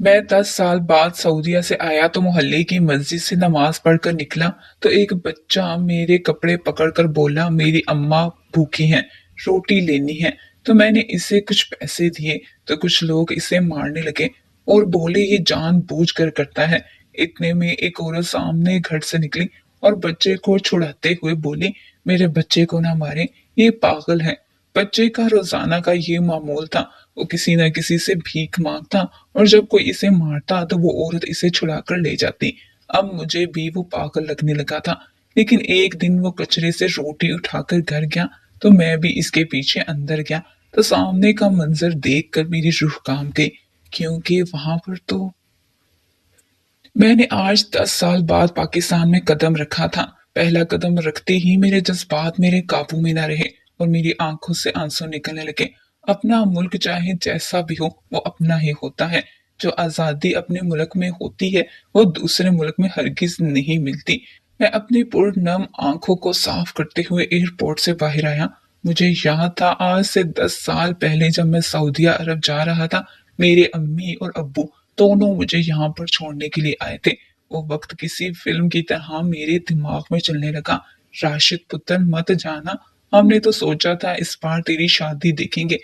मैं 10 साल बाद सऊदीया से आया तो मोहल्ले की मस्जिद से नमाज पढ़कर निकला तो एक बच्चा मेरे कपड़े पकड़कर बोला, मेरी अम्मा भूखी हैं, रोटी लेनी है। तो मैंने इसे कुछ पैसे दिए तो कुछ लोग इसे मारने लगे और बोले ये जानबूझकर करता है। इतने में एक औरत सामने घर से निकली और बच्चे को छुड़ाते हुए बोली, मेरे बच्चे को ना मारे, ये पागल है। बच्चे का रोजाना का ये मामूल था, वो किसी न किसी से भीख मांगता और जब कोई इसे मारता तो वो औरत इसे छुड़ाकर ले जाती। अब मुझे भी वो पागल लगने लगा था, लेकिन एक दिन वो कचरे से रोटी उठाकर घर गया तो मैं भी इसके पीछे अंदर गया। तो सामने का मंजर देखकर मेरी रूह कांप गई, क्योंकि वहां पर तो मैंने आज 10 साल बाद पाकिस्तान में कदम रखा था। पहला कदम रखते ही मेरे जज्बात मेरे काबू में न रहे और मेरी आंखों से आंसू निकलने लगे। अपना मुल्क चाहे जैसा भी हो, वो अपना ही होता है। जो आज़ादी अपने मुल्क में होती है, वो दूसरे मुल्क में हरगिज नहीं मिलती। मैं अपनी पुरनम आंखों को साफ करते हुए एयरपोर्ट से बाहर आया। मुझे याद था आज से 10 साल पहले जब मैं सऊदिया अरब जा रहा था, मेरे अम्मी और अब्बू दोनों मुझे यहाँ पर छोड़ने के लिए आए थे। वो वक्त किसी फिल्म की तरह मेरे दिमाग में चलने लगा। राशिद पुत्र मत जाना, हमने तो सोचा था इस बार तेरी शादी देखेंगे।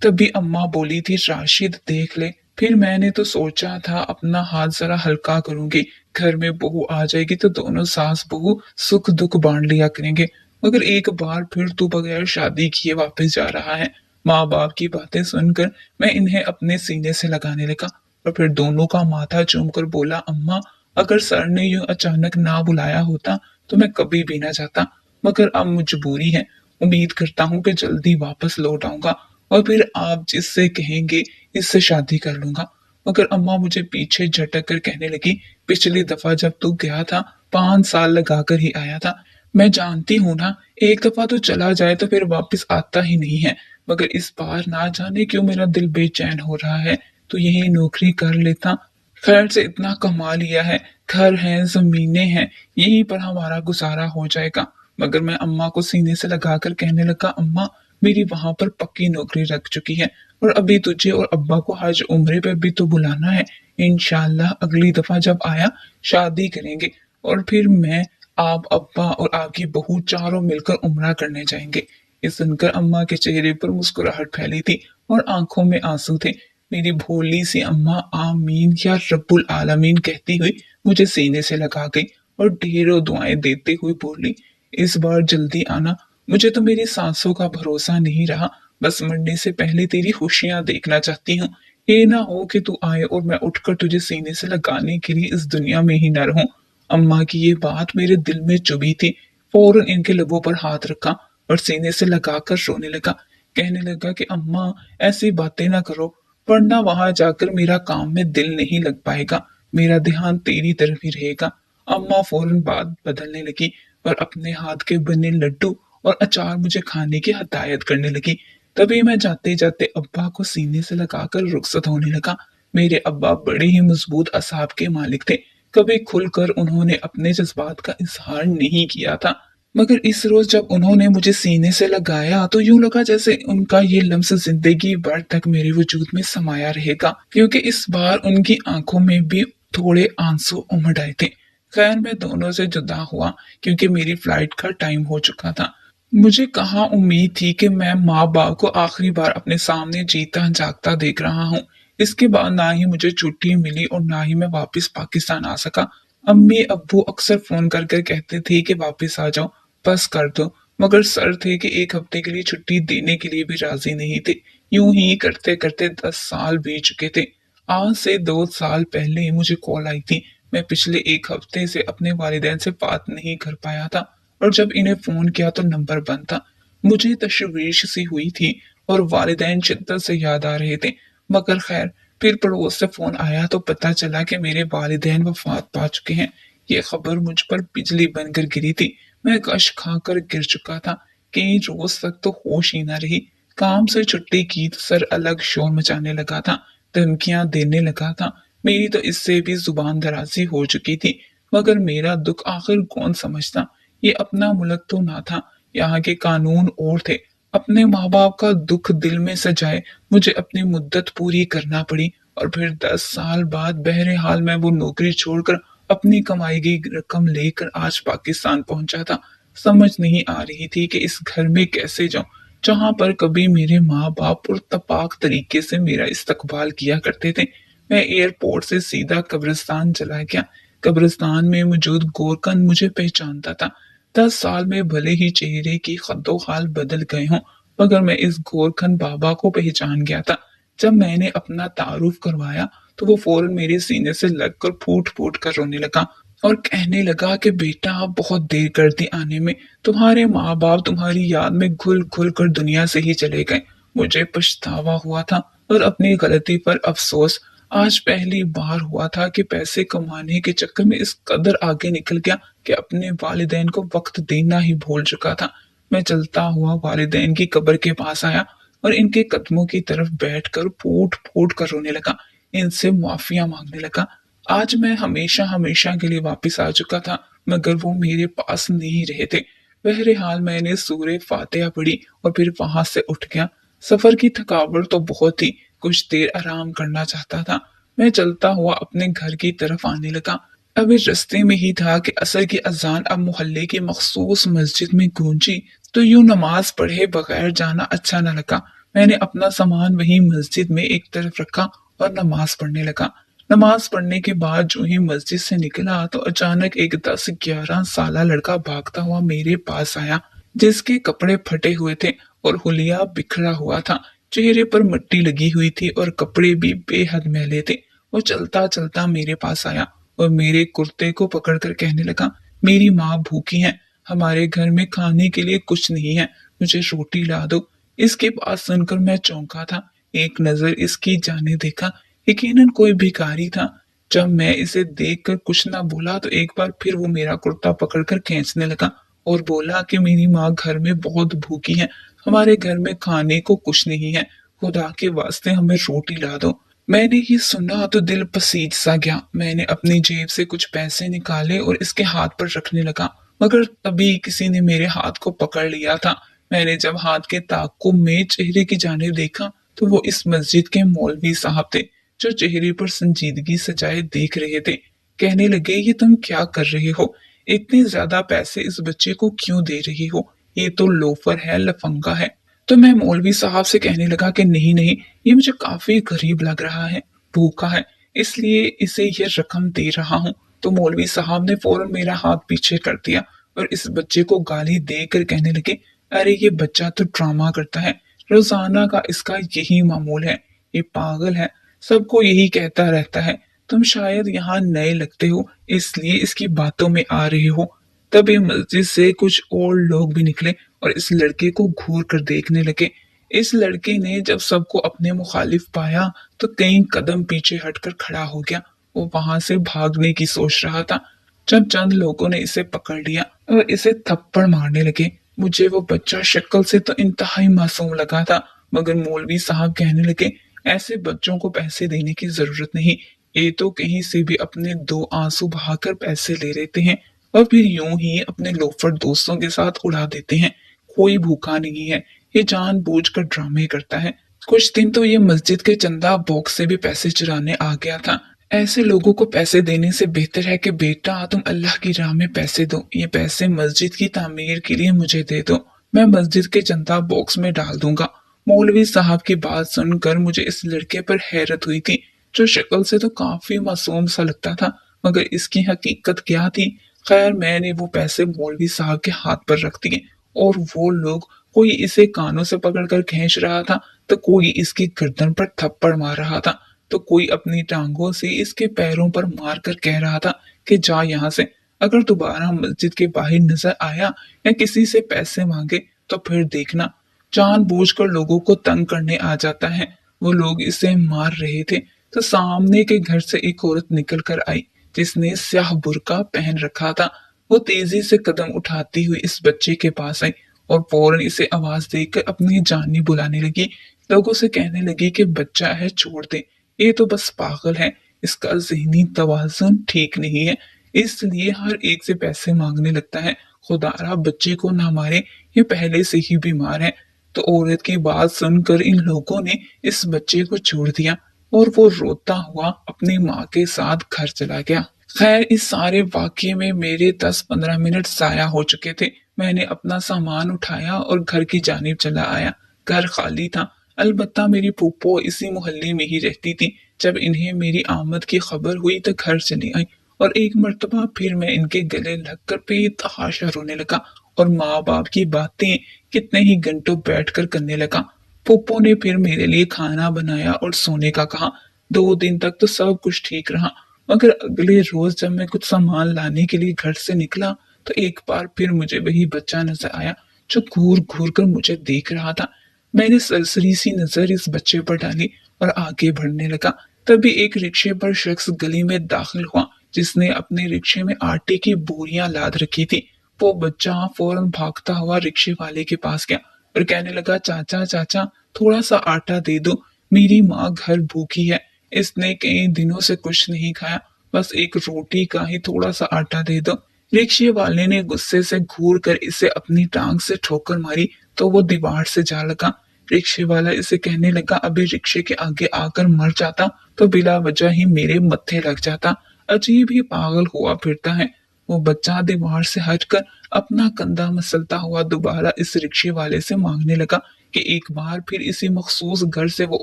तभी अम्मा बोली थी राशिद देख ले। फिर मैंने तो सोचा था अपना हाथ जरा हल्का करूंगी, घर में बहू आ जाएगी तो दोनों सास बहू सुख दुख बांट लिया करेंगे। मगर एक बार फिर तू बगैर शादी किए वापस जा रहा है। माँ बाप की बातें सुनकर मैं इन्हें अपने सीने से लगाने लगा और फिर दोनों का माथा चूमकर बोला, अम्मा अगर सर ने यूं अचानक ना बुलाया होता तो मैं कभी भी ना जाता, मगर अब मजबूरी है। उम्मीद करता हूँ कि जल्दी वापस लौट आऊंगा और फिर आप जिससे कहेंगे इससे शादी कर लूंगा। मगर अम्मा मुझे पीछे झटक कर कहने लगी, पिछली दफा जब तू गया था 5 साल लगाकर ही आया था। मैं जानती हूँ ना, एक दफा तो चला जाए तो फिर वापस आता ही नहीं है, मगर इस बार ना जाने क्यों मेरा दिल बेचैन हो रहा है। तो यही नौकरी कर लेता, खैर से इतना कमा लिया है, घर है जमीनें हैं, यहीं पर हमारा गुजारा हो जाएगा। मगर मैं अम्मा को सीने से लगाकर कहने लगा, अम्मा मेरी वहां पर पक्की नौकरी लग चुकी है और अभी तुझे और अब्बा को हज उम्रे पर भी तो बुलाना है। इंशाल्लाह अगली दफा जब आया शादी करेंगे और फिर मैं, आप, अब्बा और आपकी बहू चारों मिलकर उम्रा करने जाएंगे। ये सुनकर अम्मा के चेहरे पर मुस्कुराहट फैली थी और आंखों में आंसू थे। मेरी भोली सी अम्मा आमीन या रब्बुल आलमीन कहती हुई मुझे सीने से लगा गई और ढेरों दुआएं देते हुए बोली, इस बार जल्दी आना, मुझे तो मेरी सांसों का भरोसा नहीं रहा, बस मरने से पहले तेरी खुशियां देखना चाहती हूँ। ये ना हो कि तू आए और मैं उठकर तुझे सीने से लगाने के लिए इस दुनिया में ही न रहूं। अम्मा की ये बात मेरे दिल में चुभी थी। फौरन इनके लबों पर हाथ रखा और सीने से लगाकर रोने लगा। कहने लगा कि अम्मा ऐसी बातें ना करो, वरना वहां जाकर मेरा काम में दिल नहीं लग पाएगा, मेरा ध्यान तेरी तरफ ही रहेगा। अम्मा फौरन बात बदलने लगी और अपने हाथ के बने लड्डू और अचार मुझे खाने की हदायत करने लगी। तभी मैं जाते जाते अब्बा को सीने से लगाकर रुखसत होने लगा। मेरे अब्बा बड़े ही मजबूत असाब के मालिक थे। कभी खुलकर उन्होंने अपने जज्बात का इजहार नहीं किया था, मगर इस रोज जब उन्होंने मुझे सीने से लगाया तो यूं लगा जैसे उनका ये लम्स जिंदगी भर तक मेरे वजूद में समाया रहेगा, क्योंकि इस बार उनकी आंखों में भी थोड़े आंसू उमड़ आए थे। खैर मैं दोनों से जुदा हुआ क्योंकि मेरी फ्लाइट का टाइम हो चुका था। मुझे कहाँ उम्मीद थी कि मैं माँ बाप को आखिरी बार अपने सामने जीता जागता देख रहा हूँ। इसके बाद ना ही मुझे छुट्टी मिली और ना ही मैं वापस पाकिस्तान आ सका। अम्मी अब्बू अक्सर फोन कर कर कहते थे कि वापस आ जाओ, बस कर दो, मगर सर थे कि एक हफ्ते के लिए छुट्टी देने के लिए भी राजी नहीं थे। यूं ही करते करते 10 साल बीत चुके थे। आज से 2 साल पहले मुझे कॉल आई थी। मैं पिछले एक हफ्ते से अपने वालिदैन से बात नहीं कर पाया था और जब इन्हें फोन किया तो नंबर बंद था। मुझे तशवीश सी हुई थी और वालिदैन शिद्दत से याद आ रहे थे। मगर खैर फिर पड़ोस से फोन आया तो पता चला कि मेरे वालिदैन वफात पा चुके हैं। ये खबर मुझ पर बिजली बनकर गिरी थी। मैं कश खाकर गिर चुका था। कई रोज तक तो होश ही न रही। काम से छुट्टी की तो सर अलग शोर मचाने लगा था, धमकियां देने लगा था। मेरी तो इससे भी जुबान दराजी हो चुकी थी। मगर मेरा दुख आखिर कौन समझता। ये अपना मुल्क तो ना था, यहाँ के कानून और थे। अपने माँ बाप का दुख दिल में सजाए मुझे अपनी मुद्दत पूरी करना पड़ी और फिर 10 साल बाद बहरहाल मैं वो नौकरी छोड़कर अपनी कमाई गई रकम लेकर आज पाकिस्तान पहुंचा था। समझ नहीं आ रही थी कि इस घर में कैसे जाऊं, जहां पर कभी मेरे माँ बाप पुरतपाक तरीके से मेरा इस्तकबाल किया करते थे। मैं एयरपोर्ट से सीधा कब्रिस्तान चला गया। कब्रिस्तान में मौजूद गोरकन मुझे पहचानता था। 10 साल में भले ही चेहरे की खद्दो खाल बदल गए हों, मगर मैं इस गोरखन बाबा को पहचान गया था। जब मैंने अपना तारुफ करवाया तो वो फौरन मेरे सीने से लगकर फूट फूट कर रोने लगा और कहने लगा कि बेटा आप बहुत देर कर दी आने में, तुम्हारे माँ बाप तुम्हारी याद में घुल घुल कर दुनिया से ही चले गए। मुझे पछतावा हुआ था और अपनी गलती पर अफसोस। आज पहली बार हुआ था कि पैसे कमाने के चक्कर में इस कदर आगे निकल गया कि अपने वालिदैन को वक्त देना ही भूल चुका था। मैं चलता हुआ वालिदैन की कब्र के पास आया और इनके कदमों की तरफ बैठकर फूट फूट कर रोने लगा, इनसे माफिया मांगने लगा। आज मैं हमेशा हमेशा के लिए वापस आ चुका था, मगर वो मेरे पास नहीं रहे थे। बहरहाल मैंने सूरे फातिहा पढ़ी और फिर वहां से उठ गया। सफर की थकावट तो बहुत थी, कुछ देर आराम करना चाहता था। मैं चलता हुआ अपने घर की तरफ आने लगा। अभी रास्ते में ही था कि असर की अजान अब मोहल्ले की मखसूस मस्जिद में गूंजी, तो यूं नमाज पढ़े बगैर जाना अच्छा न लगा। मैंने अपना सामान वहीं मस्जिद में एक तरफ रखा और नमाज पढ़ने लगा। नमाज पढ़ने के बाद जो ही मस्जिद से निकला तो अचानक एक 10-11 साला लड़का भागता हुआ मेरे पास आया, जिसके कपड़े फटे हुए थे और हुलिया बिखरा हुआ था। चेहरे पर मिट्टी लगी हुई थी और कपड़े भी बेहद मैले थे। वो चलता चलता मेरे पास आया और मेरे कुर्ते को पकड़कर कहने लगा, मेरी माँ भूखी है, हमारे घर में खाने के लिए कुछ नहीं है, मुझे रोटी ला दो। इसकी बात सुनकर मैं चौंका था। एक नजर इसकी जाने देखा, यकीनन कोई भिखारी था। जब मैं इसे देखकर कुछ ना बोला तो एक बार फिर वो मेरा कुर्ता पकड़कर खींचने लगा और बोला कि मेरी माँ घर में बहुत भूखी है, हमारे घर में खाने को कुछ नहीं है, खुदा के वास्ते हमें रोटी ला दो। मैंने ये सुना तो दिल पसीज सा गया। मैंने अपनी जेब से कुछ पैसे निकाले और इसके हाथ पर रखने लगा, मगर तभी किसी ने मेरे हाथ को पकड़ लिया था। मैंने जब हाथ के ताक़ुब में चेहरे की जानिब देखा तो वो इस मस्जिद के मौलवी साहब थे, जो चेहरे पर संजीदगी सजाए देख रहे थे। कहने लगे, ये तुम क्या कर रहे हो, इतने ज्यादा पैसे इस बच्चे को क्यों दे रही हो, ये तो लोफर है, लफंगा है। तो मैं मौलवी साहब से कहने लगा कि नहीं नहीं, ये मुझे काफी गरीब लग रहा है, भूखा है, इसलिए इसे ये रकम दे रहा हूँ। तो मौलवी साहब ने फौरन मेरा हाथ पीछे कर दिया और इस बच्चे को गाली देकर कहने लगे, अरे ये बच्चा तो ड्रामा करता है, रोजाना का इसका यही मामूल है, ये पागल है, सबको यही कहता रहता है, तुम शायद यहाँ नए लगते हो इसलिए इसकी बातों में आ रहे हो। तभी मस्जिद से कुछ और लोग भी निकले और इस लड़के को घूर कर देखने लगे। इस लड़के ने जब सबको अपने मुखालिफ पाया तो कई कदम पीछे हटकर खड़ा हो गया। वो वहां से भागने की सोच रहा था जब चंद लोगों ने इसे पकड़ लिया और इसे थप्पड़ मारने लगे। मुझे वो बच्चा शक्ल से तो इंतहाई मासूम लगा था, मगर मौलवी साहब कहने लगे, ऐसे बच्चों को पैसे देने की जरूरत नहीं, ये तो कहीं से भी अपने दो आंसू बहाकर पैसे ले लेते हैं और फिर यूं ही अपने लोफर दोस्तों के साथ उड़ा देते हैं। कोई भूखा नहीं है, ये जानबूझकर ड्रामे करता है। कुछ दिन तो ये मस्जिद के चंदा बॉक्स से भी पैसे चुराने आ गया था। ऐसे लोगों को पैसे देने से बेहतर है कि बेटा तुम अल्लाह की राह में पैसे दो, ये पैसे मस्जिद की तामीर के लिए मुझे दे दो, मैं मस्जिद के चंदा बॉक्स में डाल दूंगा। मौलवी साहब की बात सुनकर मुझे इस लड़के पर हैरत हुई थी, जो शक्ल से तो काफी मासूम सा लगता था, मगर इसकी हकीकत क्या थी। खैर मैंने वो पैसे मौलवी साहब के हाथ पर रख दिए और वो लोग, कोई इसे कानों से पकड़कर खींच रहा था तो कोई इसकी गर्दन पर थप्पड़ मार रहा था, तो कोई अपनी टांगों से इसके पैरों पर मार कर कह रहा था कि जा यहाँ से, अगर दोबारा मस्जिद के बाहर नजर आया या किसी से पैसे मांगे तो फिर देखना। जानबूझकर लोगों को तंग करने आ जाता है। वो लोग इसे मार रहे थे तो सामने के घर से एक औरत निकल कर आई, जिसने स्याह बुर्का पहन रखा था। वो तेजी से कदम उठाती हुई इस बच्चे के पास आई और फौरन इसे आवाज देकर अपनी जानी बुलाने लगी। लोगों से कहने लगी कि बच्चा है, छोड़ दे, ये तो बस पागल है, इसका ज़हनी तवाज़ुन ठीक नहीं है, इसलिए हर एक से पैसे मांगने लगता है, खुदारा बच्चे को ना मारे, ये पहले से ही बीमार है। तो औरत की बात सुनकर इन लोगों ने इस बच्चे को छोड़ दिया। और वो रोता हुआ अपनी माँ के साथ घर चला गया। खैर, इस सारे वाकये में मेरे 10-15 मिनट ज़ाया हो चुके थे। मैंने अपना सामान उठाया और घर की जानिब चला आया। घर खाली था। अलबत्ता मेरी फूफो इसी मोहल्ले में ही रहती थी। जब इन्हें मेरी आमद की खबर हुई तो घर चली आई और एक मर्तबा फिर मैं इनके गले लगकर बेतहाशा रोने लगा और माँ बाप की बातें कितने ही घंटों बैठकर करने लगा। फूफो ने फिर मेरे लिए खाना बनाया और सोने का कहा। 2 दिन तक तो सब कुछ ठीक रहा, मगर अगले रोज जब मैं कुछ सामान लाने के लिए घर से निकला तो एक बार फिर मुझे वही बच्चा नजर आया जो घूर घूर कर मुझे देख रहा था। मैंने सरसरी सी नजर इस बच्चे पर डाली और आगे बढ़ने लगा। तभी एक रिक्शे पर शख्स गली में दाखिल हुआ जिसने अपने रिक्शे में आटे की बोरियां लाद रखी थी। वो बच्चा फौरन भागता हुआ रिक्शे वाले के पास गया और कहने लगा, चाचा चाचा, थोड़ा सा आटा दे दो, मेरी माँ घर भूखी है, इसने कई दिनों से कुछ नहीं खाया, बस एक रोटी का ही थोड़ा सा आटा दे दो। रिक्शे वाले ने गुस्से से घूर कर इसे अपनी टांग से ठोकर मारी तो वो दीवार से जा लगा। रिक्शे वाला इसे कहने लगा, अभी रिक्शे के आगे आकर मर जाता तो बिला वजह ही मेरे मत्थे लग जाता। अजीब ही पागल हुआ फिरता है। वो बच्चा दीवार से हटकर अपना कंधा मसलता हुआ दोबारा इस रिक्शे वाले से मांगने लगा कि एक बार फिर इसी मखसूस घर से वो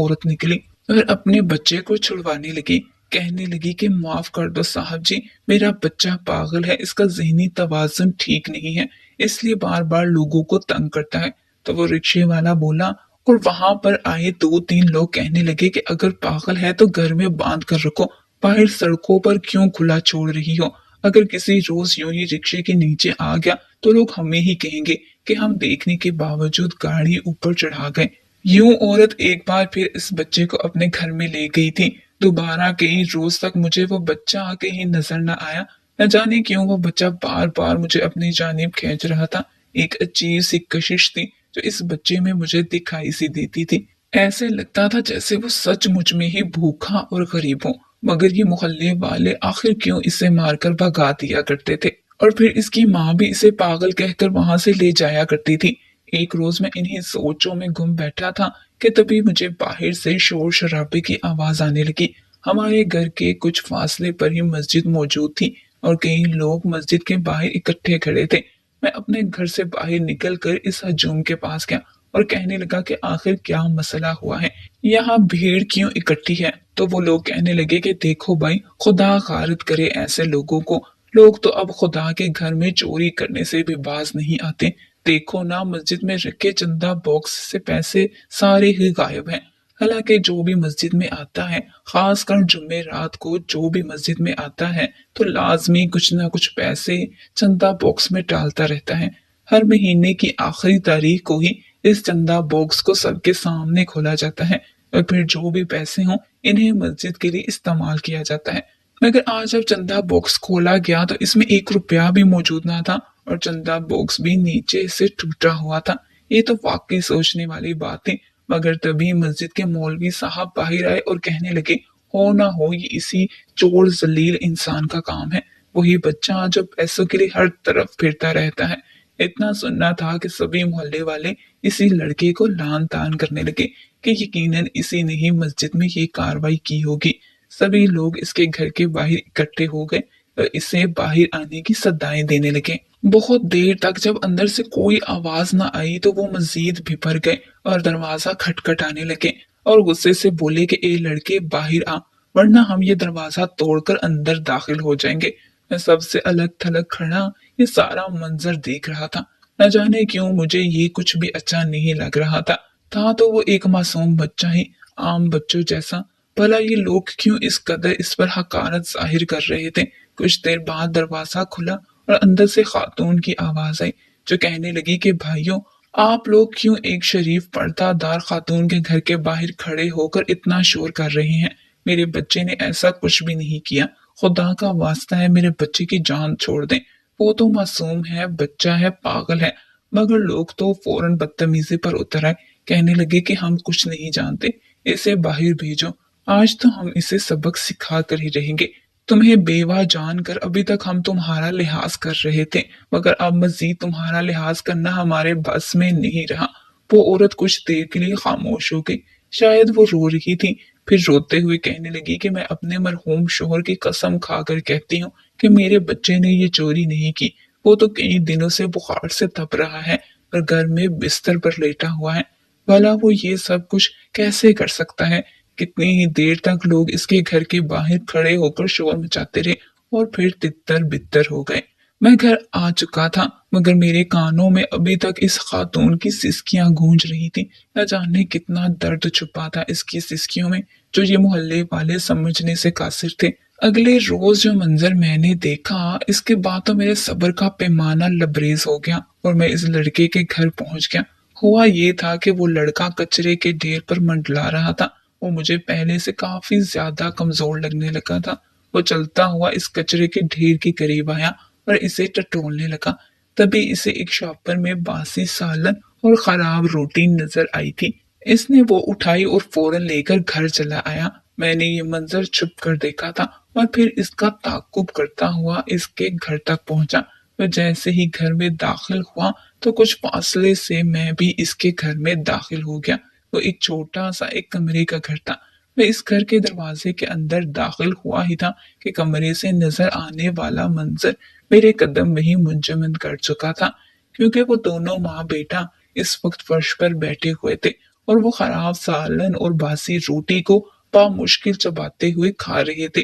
औरत निकली और अपने बच्चे को छुड़वाने लगी। कहने लगी कि माफ कर दो साहब जी, मेरा बच्चा पागल है, इसका ज़हनी तवाज़ुन ठीक नहीं है, इसलिए बार बार लोगों को तंग करता है। तो वो रिक्शे वाला बोला और वहां पर आए 2-3 लोग कहने लगे कि अगर पागल है तो घर में बांध कर रखो, बाहर सड़कों पर क्यों खुला छोड़ रही हो। अगर किसी रोज यूं ही रिक्शे के नीचे आ गया तो लोग हमें ही कहेंगे कि हम देखने के बावजूद गाड़ी ऊपर चढ़ा गए। यूं औरत एक बार फिर इस बच्चे को अपने घर में ले गई थी। दोबारा कई रोज तक मुझे वो बच्चा कहीं नजर न आया। न जाने क्यों वो बच्चा बार बार मुझे अपनी जानिब खींच रहा था। एक अजीब सी कशिश थी जो इस बच्चे में मुझे दिखाई सी देती थी। ऐसे लगता था जैसे वो सचमुच में ही भूखा और गरीब हो, मगर ये मोहल्ले वाले आखिर क्यों इसे मारकर भगा दिया करते थे और फिर इसकी माँ भी इसे पागल कहकर वहां से ले जाया करती थी। एक रोज मैं इन्हीं सोचों में गुम बैठा था कि तभी मुझे बाहर से शोर शराबे की आवाज आने लगी। हमारे घर के कुछ फासले पर ही मस्जिद मौजूद थी और कई लोग मस्जिद के बाहर इकट्ठे खड़े थे। मैं अपने घर से बाहर निकलकर इस हजूम के पास गया और कहने लगा कि आखिर क्या मसला हुआ है, यहाँ भीड़ क्यों इकट्ठी है। तो वो लोग कहने लगे कि देखो भाई, खुदा गारत करे ऐसे लोगों को, लोग तो अब खुदा के घर में चोरी करने से भी बाज नहीं आते। देखो ना, मस्जिद में रखे चंदा बॉक्स से पैसे सारे ही गायब हैं। हालांकि जो भी मस्जिद में आता है, खासकर जुम्मे रात को जो भी मस्जिद में आता है, तो लाजमी कुछ ना कुछ पैसे चंदा बॉक्स में डालता रहता है। हर महीने की आखिरी तारीख को ही इस चंदा बॉक्स को सबके सामने खोला जाता है और फिर जो भी पैसे हों इन्हें मस्जिद के लिए इस्तेमाल किया जाता है। मगर आज जब चंदा बॉक्स खोला गया तो इसमें 1 रुपया भी मौजूद ना था और चंदा बॉक्स भी नीचे से टूटा हुआ था। ये तो वाकई सोचने वाली बात थी। मगर तभी मस्जिद के मौलवी साहब बाहर आए और कहने लगे, हो ना हो ये इसी चोर जलील इंसान का काम है, वही बच्चा जो पैसों के लिए हर तरफ फिरता रहता है। इतना सुनना था कि सभी मोहल्ले वाले इसी लड़के को लान तान करने लगे कि यकीनन इसी ने ही मस्जिद में ये कार्रवाई की होगी। सभी लोग इसके घर के बाहर इकट्ठे हो गए और इसे बाहर आने की सदाएं देने लगे। बहुत देर तक जब अंदर से कोई आवाज न आई तो वो मजीद बिफर गए और दरवाजा खटखटाने लगे और गुस्से से बोले कि ए लड़के, बाहर आ, वरना हम ये दरवाजा तोड़कर अंदर दाखिल हो जाएंगे। मैं सबसे अलग थलग खड़ा ये सारा मंजर देख रहा था। न जाने क्यों मुझे ये कुछ भी अच्छा नहीं लग रहा था तो वो एक मासूम बच्चा ही, आम बच्चों जैसा। भला ये लोग क्यों इस कदर इस पर हकारत जाहिर कर रहे थे। कुछ देर बाद दरवाजा खुला और अंदर से खातून की आवाज आई जो कहने लगी कि भाइयों, आप लोग क्यों एक शरीफ पर्दादार खातून के घर के बाहर खड़े होकर इतना शोर कर रहे हैं। मेरे बच्चे ने ऐसा कुछ भी नहीं किया, खुदा का वास्ता है मेरे बच्चे की जान छोड़ दें, वो तो मासूम है, बच्चा है, पागल है। मगर लोग तो फौरन बदतमीजी पर उतर आए, कहने लगे कि हम कुछ नहीं जानते, इसे बाहर भेजो, आज तो हम इसे सबक सिखा कर ही रहेंगे। तुम्हें बेवा जानकर अभी तक हम तुम्हारा लिहाज कर रहे थे, मगर अब मजीद तुम्हारा लिहाज करना हमारे बस में नहीं रहा। वो औरत कुछ देर के लिए खामोश हो गई। शायद वो रो रही थी, फिर रोते हुए कहने लगी कि मैं अपने मरहूम शोहर की कसम खाकर कहती हूँ कि मेरे बच्चे ने ये चोरी नहीं की। वो तो कई दिनों से बुखार से तप रहा है और घर में बिस्तर पर लेटा हुआ है। भला वो ये सब कुछ कैसे कर सकता है? कितनी ही देर तक लोग इसके घर के बाहर खड़े होकर शोर मचाते रहे और फिर तितर बितर हो गए। मैं घर आ चुका था, मगर मेरे कानों में अभी तक इस खातून की सिसकियां गूंज रही थी। न जाने कितना दर्द छुपा था इसकी सिसकियों में, जो ये मोहल्ले वाले समझने से कासिर थे। अगले रोज जो मंजर मैंने देखा, इसके बाद तो मेरे सब्र का पैमाना लबरेज हो गया और मैं इस लड़के के घर पहुंच गया। हुआ ये था कि वो लड़का कचरे के ढेर पर मंडला रहा था। वो मुझे पहले से काफी ज्यादा कमजोर लगने लगा था। वो चलता हुआ इस कचरे के ढेर के करीब आया और इसे टटोलने लगा। तभी इसे एक शॉपर में बासी सालन और खराब रोटी नजर आई थी। इसने वो उठाई और फौरन लेकर घर चला आया। मैंने ये मंजर छुप कर देखा था और फिर इसका ताकुब करता हुआ इसके घर तक पहुंचा। मैं जैसे ही घर में दाखिल हुआ तो कुछ फासले से मैं भी इसके घर में दाखिल हो गया। वो एक छोटा सा एक कमरे का घर था। मैं इस घर के दरवाजे के अंदर दाखिल हुआ ही था कि कमरे से नजर आने वाला मंजर मेरे कदम में ही मुंजमद कर चुका था, क्योंकि वो दोनों माँ बेटा इस वक्त फर्श पर बैठे हुए थे और वो खराब सालन और बासी रोटी को मुश्किल चबाते हुए खा रहे थे।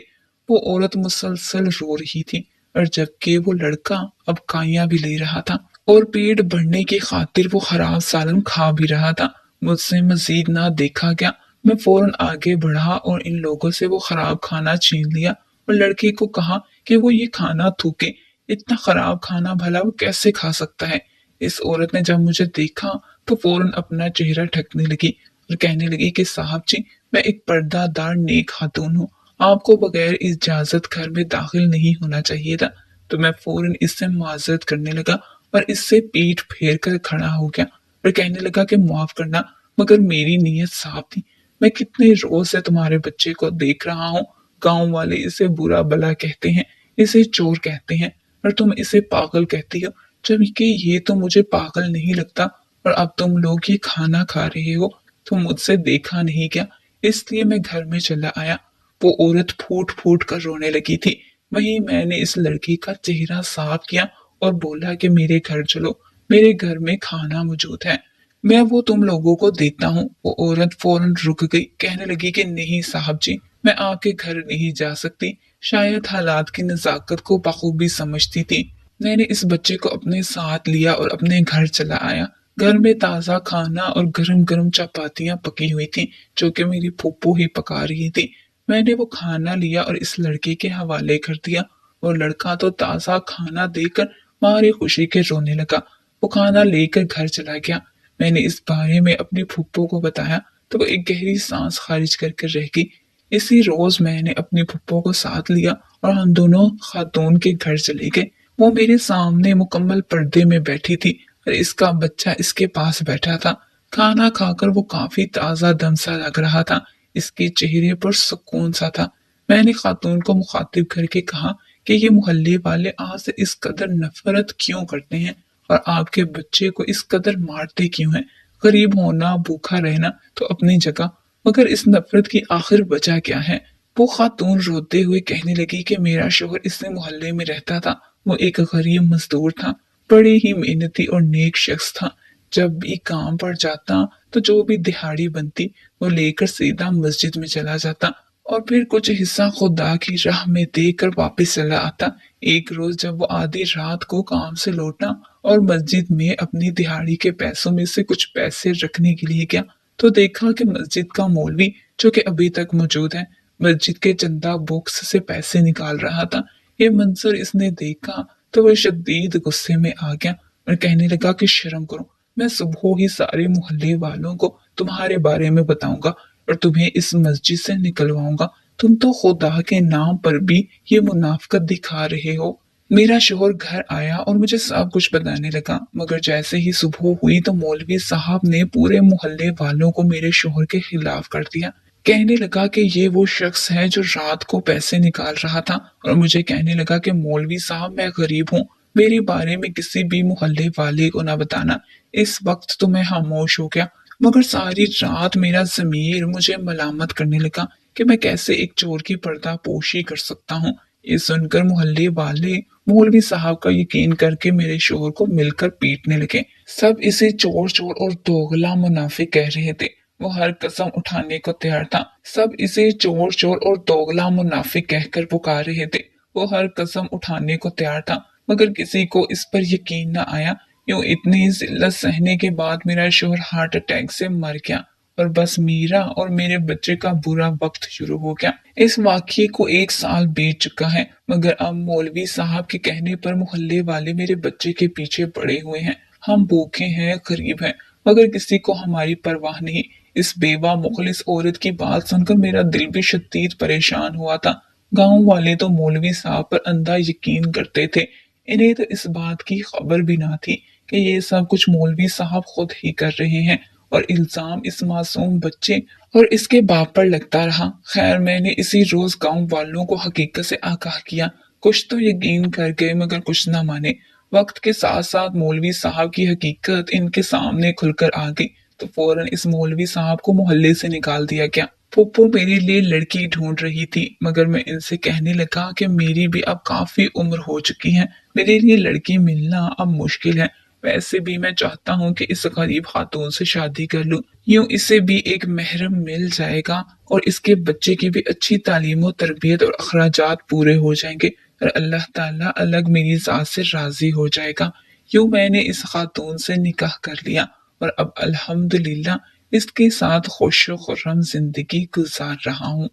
वो औरत मुसलसल रो रही थी और जबकि वो लड़का अब काइयां भी ले रहा था और पेट भरने की खातिर वो खराब सालन खा भी रहा था। मुझसे मजीद ना देखा गया। मैं फौरन आगे बढ़ा और इन लोगों से वो खराब खाना छीन लिया और लड़के को कहा कि वो ये खाना थूके। इतना खराब खाना भला वो कैसे खा सकता है? इस औरत ने जब मुझे देखा तो फौरन अपना चेहरा ढकने लगी और कहने लगी कि साहब जी, मैं एक पर्दादार नेक खातून हूँ, आपको बगैर इजाजत घर में दाखिल नहीं होना चाहिए था। तो मैं फौरन इससे माजरत करने लगा और इससे पीठ फेर कर खड़ा हो गया और कहने लगा कि माफ करना, मगर मेरी नीयत साफ थी। मैं कितने रोज से तुम्हारे बच्चे को देख रहा हूँ। गांव वाले इसे बुरा भला कहते हैं, इसे चोर कहते हैं और तुम इसे पागल कहती हो, जबकि ये तो मुझे पागल नहीं लगता। और अब तुम लोग ये खाना खा रहे हो तो मुझसे देखा नहीं गया, इसलिए मैं घर में चला आया। वो औरत फूट फूट कर रोने लगी थी। वहीं मैंने इस लड़की का चेहरा साफ किया और बोला कि मेरे घर चलो, मेरे घर में खाना मौजूद है, मैं वो तुम लोगों को देता हूँ। वो औरत फौरन रुक गई, कहने लगी कि नहीं साहब जी, मैं आपके घर नहीं जा सकती। शायद हालात की नजाकत को बखूबी समझती थी। मैंने इस बच्चे को अपने साथ लिया और अपने घर चला आया। घर में ताज़ा खाना और गरम गरम चपातियां पकी हुई थी, जो कि मेरी फूफो ही पका रही थी। मैंने वो खाना लिया और इस लड़के के हवाले कर दिया और लड़का तो ताज़ा खाना देकर मारी खुशी के रोने लगा। वो खाना लेकर घर चला गया। मैंने इस बारे में अपनी फूफो को बताया तो वो एक गहरी सांस खारिज करके रह गई। इसी रोज मैंने अपनी फूफो को साथ लिया और हम दोनों खातून के घर चले गए। वो मेरे सामने मुकम्मल पर्दे में बैठी थी और इसका बच्चा इसके पास बैठा था। खाना खाकर वो काफी ताजा दम सा लग रहा था। इसके चेहरे पर सुकून सा था। मैंने खातून को मुखातिब करके कहा कि ये मोहल्ले वाले आज से इस कदर नफरत क्यों करते हैं और आपके बच्चे को इस कदर मारते क्यों हैं? गरीब होना, भूखा रहना तो अपनी जगह, मगर इस नफरत की आखिर वजह क्या है? वो खातून रोते हुए कहने लगी कि मेरा शोहर इसी मोहल्ले में रहता था। वो एक गरीब मजदूर था, बड़े ही मेहनती और नेक शख्स था। जब भी काम पर जाता तो जो भी दिहाड़ी बनती वो लेकर सीधा मस्जिद में चला जाता और फिर कुछ हिस्सा खुदा की राह में देकर वापस चला आता। एक रोज जब वो आधी रात को काम से लौटा और मस्जिद में अपनी दिहाड़ी के पैसों में से कुछ पैसे रखने के लिए गया तो देखा कि मस्जिद का मौलवी, जो कि अभी तक मौजूद है, मस्जिद के चंदा बॉक्स से पैसे निकाल रहा था। ये मंजर इसने देखा तो वह शदीद गुस्से में आ गया और कहने लगा कि शर्म करो, मैं सुबह ही सारे मोहल्ले वालों को तुम्हारे बारे में बताऊंगा और तुम्हें इस मस्जिद से निकलवाऊंगा। तुम तो खुदा के नाम पर भी ये मुनाफिकत दिखा रहे हो। मेरा शोहर घर आया और मुझे सब कुछ बताने लगा, मगर जैसे ही सुबह हुई तो मौलवी साहब ने पूरे मोहल्ले वालों को मेरे शोहर के खिलाफ कर दिया। कहने लगा कि ये वो शख्स है जो रात को पैसे निकाल रहा था और मुझे कहने लगा कि मौलवी साहब, मैं गरीब हूँ, मेरे बारे में किसी भी मोहल्ले वाले को ना बताना। इस वक्त तो मैं खामोश हो गया। मगर सारी रात मेरा ज़मीर मुझे मलामत करने लगा कि मैं कैसे एक चोर की पर्दापोशी कर सकता हूँ। ये सुनकर मोहल्ले वाले मौलवी साहब का यकीन करके मेरे शोहर को मिलकर पीटने लगे। सब इसे चोर चोर और दोगला मुनाफिक कह रहे थे। वो हर कसम उठाने को तैयार था। सब इसे चोर चोर और दोगला मुनाफिक कहकर पुकार रहे थे। वो हर कसम उठाने को तैयार था, मगर किसी को इस पर यकीन न आया। यूं इतनी जिल्लत सहने के बाद मेरा शोहर हार्ट अटैक से मर गया और बस मेरा और मेरे बच्चे का बुरा वक्त शुरू हो गया। इस वाक़ये को 1 साल बीत चुका है, मगर अब मौलवी साहब के कहने पर मोहल्ले वाले मेरे बच्चे के पीछे पड़े हुए हैं। हम भूखे हैं, गरीब हैं, मगर किसी को हमारी परवाह नहीं। इस बेवा मुखलिस औरत की बात सुनकर मेरा दिल भी शदीद परेशान हुआ था। गांव वाले तो मौलवी साहब पर अंधा यकीन करते थे। इन्हें तो इस बात की खबर भी ना थी कि ये सब कुछ मौलवी साहब खुद ही कर रहे हैं और इल्जाम इस मासूम बच्चे और इसके बाप पर लगता रहा। खैर, मैंने इसी रोज गांव वालों को हकीकत से आगाह किया। कुछ तो यकीन कर गए, मगर कुछ ना माने। वक्त के साथ साथ मौलवी साहब की हकीकत इनके सामने खुलकर आ गई, तो फौरन इस मौलवी साहब को मोहल्ले से निकाल दिया गया। फूफो मेरे लिए लड़की ढूंढ रही थी, मगर मैं इनसे कहने लगा कि मेरी भी अब काफी उम्र हो चुकी है, मेरे लिए लड़की मिलना अब मुश्किल है। वैसे भी मैं चाहता हूँ कि इस गरीब खातून से शादी कर लूं, यूं इसे भी एक महरम मिल जाएगा और इसके बच्चे की भी अच्छी तालीम और तरबियत और अखराजात पूरे हो जाएंगे और अल्लाह ताला अलग मेरी जात से राजी हो जाएगा। यूं मैंने इस खातून से निकाह कर लिया और अब अल्हम्दुलिल्लाह इसके साथ खुश खुर्रम जिंदगी गुजार रहा हूँ।